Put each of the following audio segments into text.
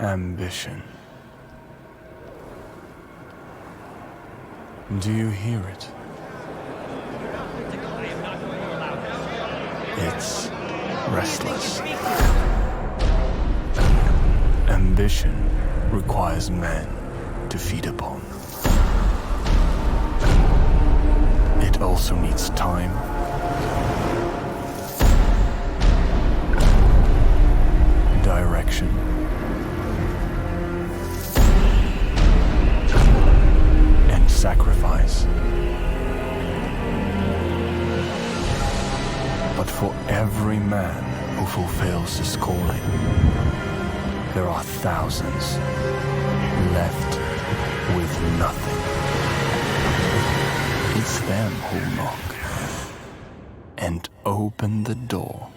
Ambition. Do you hear it? It's restless. Ambition requires men to feed upon. It also needs time, direction, and sacrifice. But for every man who fulfills his calling, there are thousands left with nothing. It's them who knock and open the door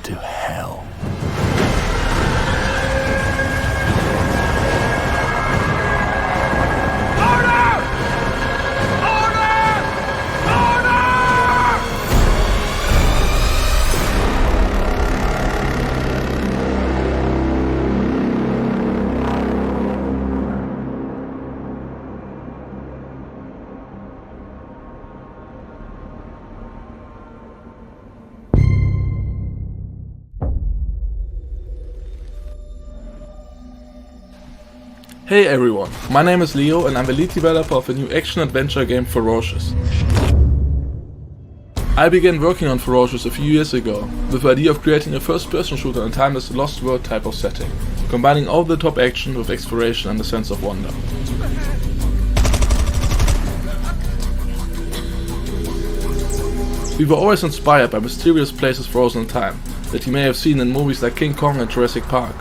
to hell. Hey everyone, my name is Leo and I'm the lead developer of a new action-adventure game Ferocious. I began working on Ferocious a few years ago with the idea of creating a first-person shooter in a timeless Lost World type of setting, combining all the top action with exploration and a sense of wonder. We were always inspired by mysterious places frozen in time that you may have seen in movies like King Kong and Jurassic Park.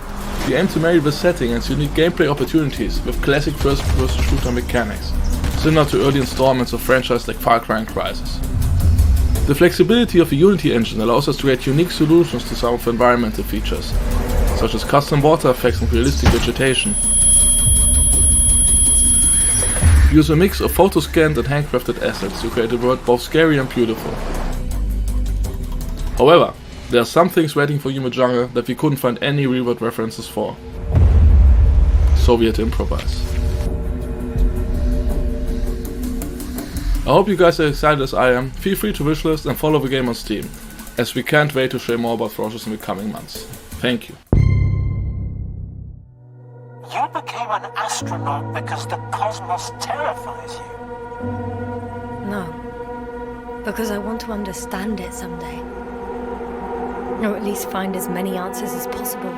We aim to marry the setting and its unique gameplay opportunities with classic first-person shooter mechanics, similar to early installments of franchises like Far Cry and Crysis. The flexibility of the Unity engine allows us to create unique solutions to some of the environmental features, such as custom water effects and realistic vegetation. We use a mix of photo-scanned and handcrafted assets to create a world both scary and beautiful. However, there are some things waiting for you in the jungle that we couldn't find any real-world references for. So we had to improvise. I hope you guys are excited as I am. Feel free to wishlist and follow the game on Steam, as we can't wait to share more about Ferocious in the coming months. Thank you. You became an astronaut because the cosmos terrifies you. No, because I want to understand it someday. Or at least find as many answers as possible.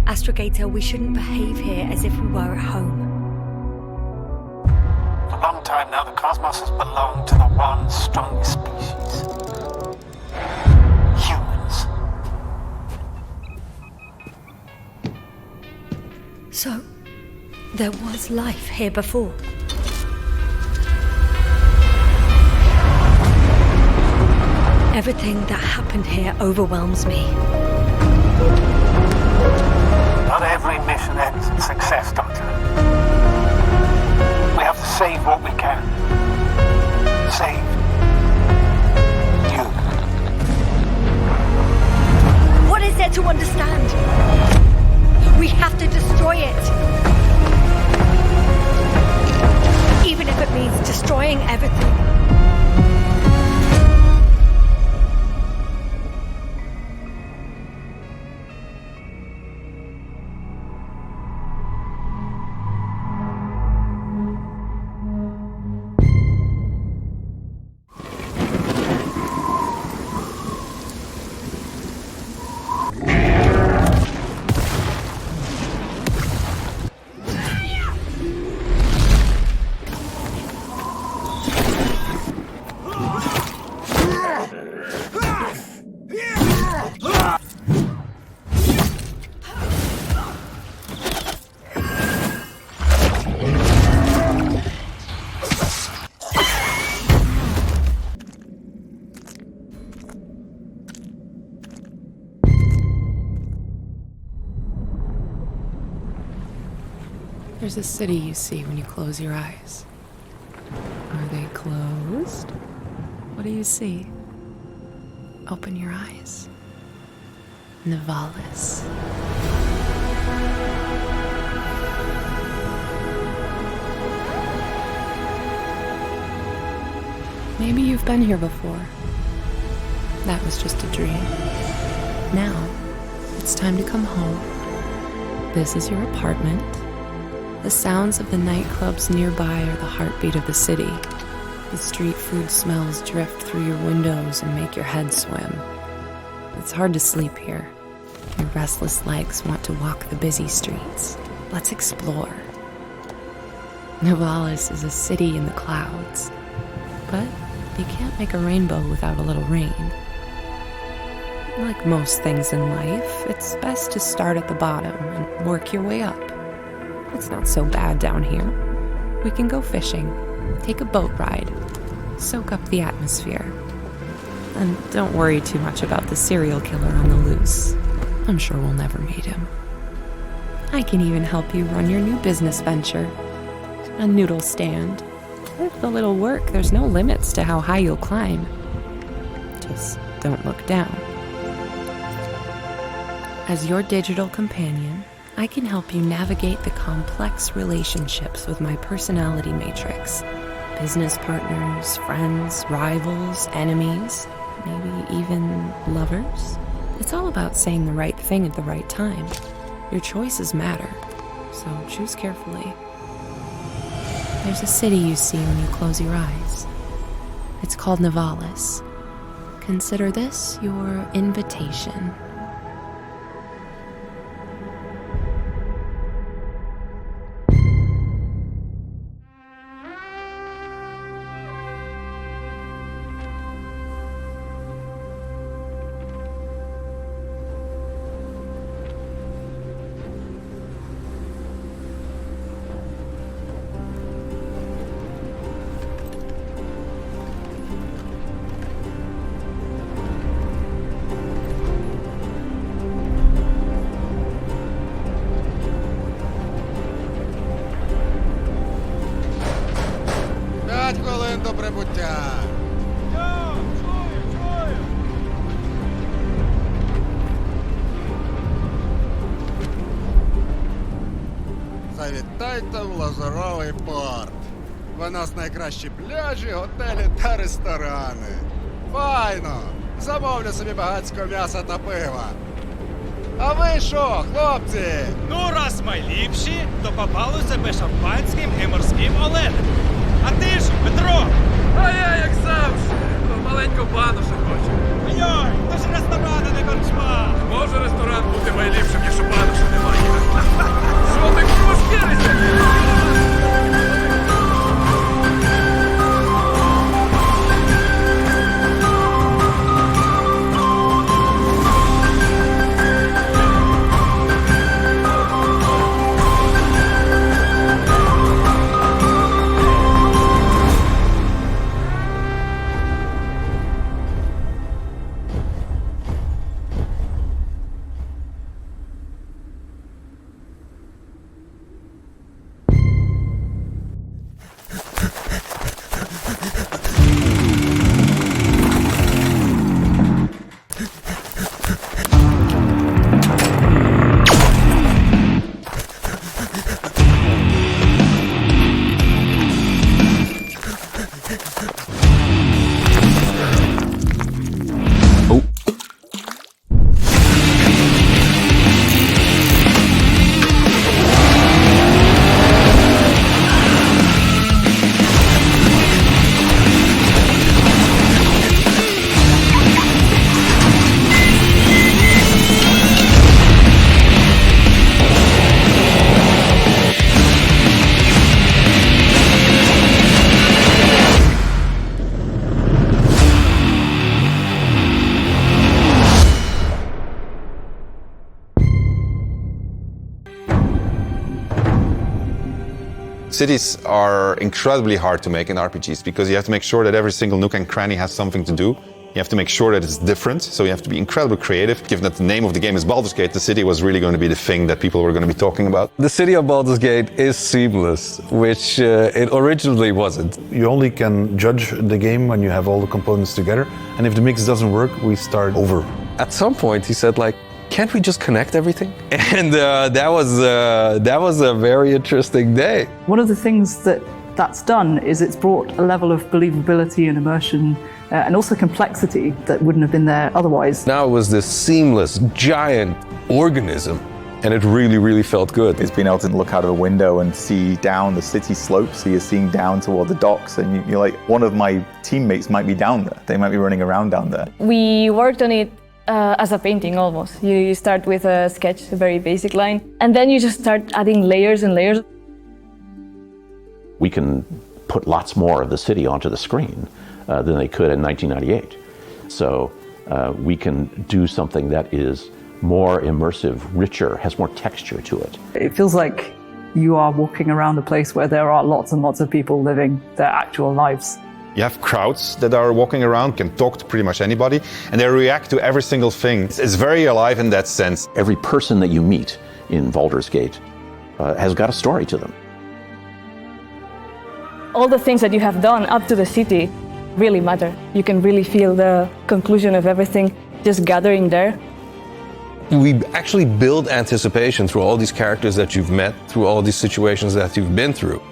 Astrogator, we shouldn't behave here as if we were at home. Long time now, the cosmos has belonged to the one strong species. Humans. So, there was life here before. Everything that happened here overwhelms me. Not every mission ends in success, Doctor. We have to save what we can. Save you. What is there to understand? We have to destroy it. Even if it means destroying everything. There's a city you see when you close your eyes. Are they closed? What do you see? Open your eyes. Nivalis. Maybe you've been here before. That was just a dream. Now, it's time to come home. This is your apartment. The sounds of the nightclubs nearby are the heartbeat of the city. The street food smells drift through your windows and make your head swim. It's hard to sleep here. Your restless legs want to walk the busy streets. Let's explore. Nivalis is a city in the clouds. But you can't make a rainbow without a little rain. Like most things in life, it's best to start at the bottom and work your way up. It's not so bad down here. We can go fishing, take a boat ride, soak up the atmosphere. And don't worry too much about the serial killer on the loose. I'm sure we'll never meet him. I can even help you run your new business venture. A noodle stand. With a little work, there's no limits to how high you'll climb. Just don't look down. As your digital companion, I can help you navigate the complex relationships with my personality matrix. Business partners, friends, rivals, enemies, maybe even lovers. It's all about saying the right thing at the right time. Your choices matter, so choose carefully. There's a city you see when you close your eyes. It's called Nivalis. Consider this your invitation. До прибуття. Чую. Завітайте в Лазуровий порт. У нас найкращі пляжі, готелі та ресторани. Файно! Замовлю собі багатського м'яса та пива. А ви що, хлопці? Ну, раз ми ліпші, то попали себе шампанським і морським оленем. А ти ж, Петро! А я, як завжди, маленьку бану ще хочу. Йой, то ж ресторан, а не корчма! Може ресторан бути найліпшим, якщо бану ще немає. Що ти крошкилися? Cities are incredibly hard to make in RPGs because you have to make sure that every single nook and cranny has something to do. You have to make sure that it's different, so you have to be incredibly creative. Given that the name of the game is Baldur's Gate, the city was really going to be the thing that people were going to be talking about. The city of Baldur's Gate is seamless, which it originally wasn't. You only can judge the game when you have all the components together, and if the mix doesn't work, we start over. At some point, he said, like, can't we just connect everything? And that was a very interesting day. One of the things that's done is it's brought a level of believability and immersion and also complexity that wouldn't have been there otherwise. Now it was this seamless, giant organism, and it really, really felt good. It's been able to look out of a window and see down the city slope, so you're seeing down toward the docks, and you're like, one of my teammates might be down there. They might be running around down there. We worked on it as a painting almost. You start with a sketch, a very basic line, and then you just start adding layers and layers. We can put lots more of the city onto the screen than they could in 1998. So we can do something that is more immersive, richer, has more texture to it. It feels like you are walking around a place where there are lots and lots of people living their actual lives. You have crowds that are walking around, can talk to pretty much anybody, and they react to every single thing. It's very alive in that sense. Every person that you meet in Baldur's Gate has got a story to them. All the things that you have done up to the city really matter. You can really feel the conclusion of everything just gathering there. We actually build anticipation through all these characters that you've met, through all these situations that you've been through.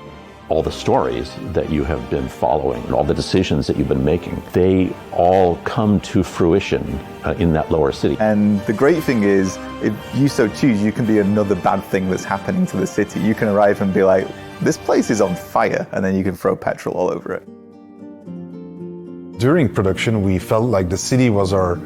All the stories that you have been following, all the decisions that you've been making, they all come to fruition in that lower city. And the great thing is, if you so choose, you can be another bad thing that's happening to the city. You can arrive and be like, this place is on fire, and then you can throw petrol all over it. During production, we felt like the city was our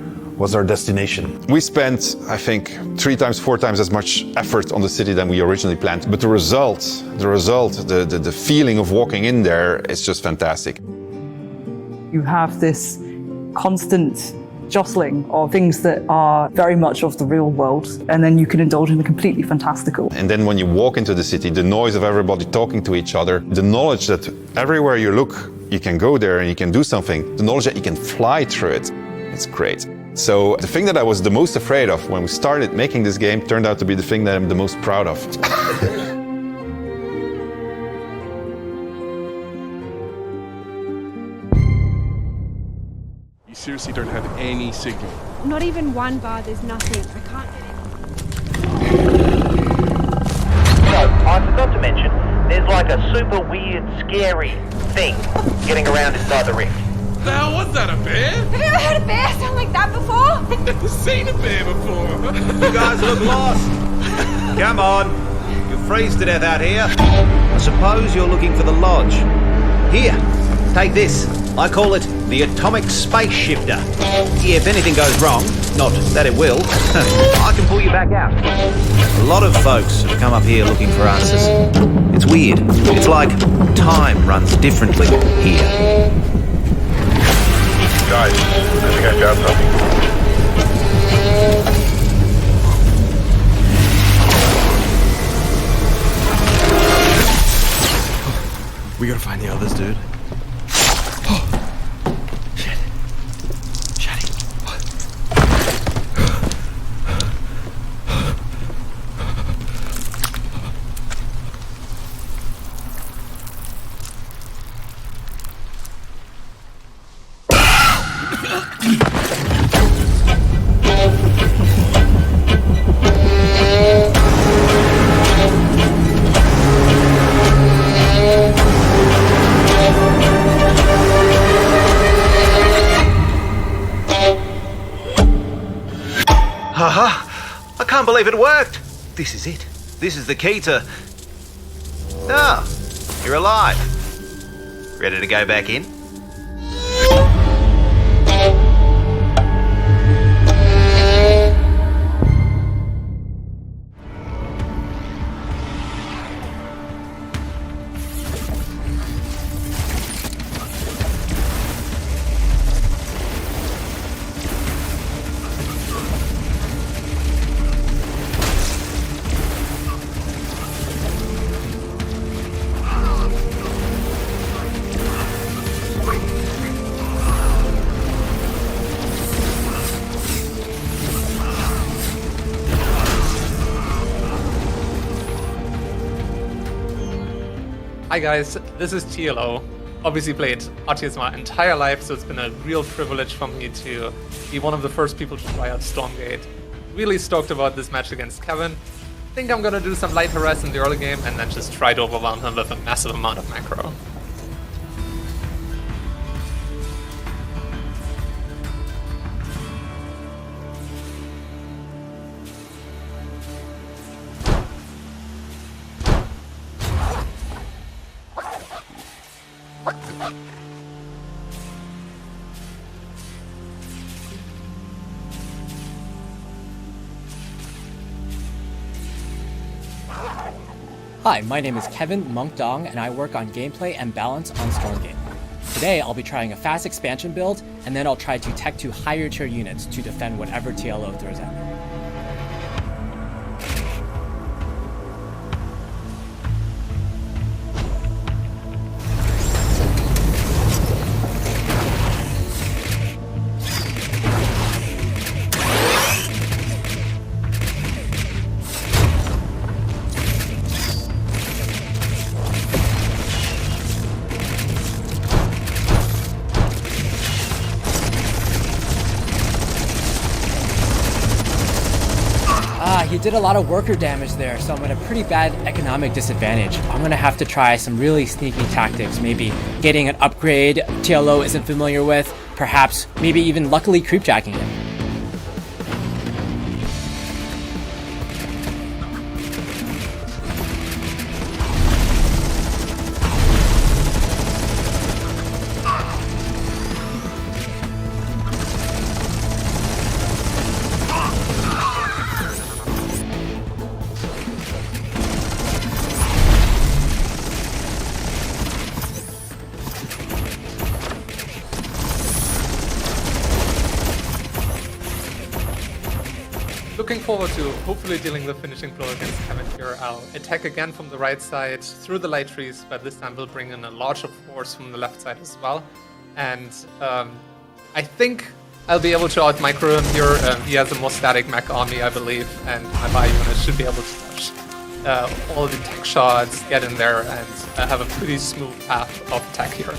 destination. We spent, I think, 3 times, 4 times as much effort on the city than we originally planned. But the result, the feeling of walking in there is just fantastic. You have this constant jostling of things that are very much of the real world, and then you can indulge in the completely fantastical. And then when you walk into the city, the noise of everybody talking to each other, the knowledge that everywhere you look, you can go there and you can do something, the knowledge that you can fly through it, it's great. So the thing that I was the most afraid of when we started making this game turned out to be the thing that I'm the most proud of. You seriously don't have any signal? Not even one bar, there's nothing. I can't get So, I forgot to mention, there's like a super weird, scary thing getting around inside the rift. The hell was that, a bear? Have you ever heard a bear sound like that before? I've never seen a bear before. You guys look lost. Come on. You'll freeze to death out here. I suppose you're looking for the lodge. Here, take this. I call it the atomic space shifter. If anything goes wrong, not that it will, I can pull you back out. A lot of folks have come up here looking for answers. It's weird. It's like time runs differently here. Guys, I think I got something. We gotta find the others, dude. Shit. Shitty. I can't believe it worked. This is it. This is the key to... Ah, you're alive. Ready to go back in? Hi guys, this is TLO. Obviously played RTS my entire life, so it's been a real privilege for me to be one of the first people to try out Stormgate. Really stoked about this match against Kevin. Think I'm gonna do some light harass in the early game and then just try to overwhelm him with a massive amount of macro. Hi, my name is Kevin Monkdong, and I work on gameplay and balance on Stormgate. Today, I'll be trying a fast expansion build, and then I'll try to tech to higher tier units to defend whatever TLO throws at me. He did a lot of worker damage there, so I'm at a pretty bad economic disadvantage. I'm gonna have to try some really sneaky tactics, maybe getting an upgrade TLO isn't familiar with, perhaps maybe even luckily creepjacking him. Looking forward to hopefully dealing the finishing blow against Kevin here. I'll attack again from the right side through the light trees, but this time we'll bring in a larger force from the left side as well. And I think I'll be able to out-micro him here. He has a more static mech army, I believe, and my bio unit should be able to touch all the tech shots, get in there, and have a pretty smooth path of attack here.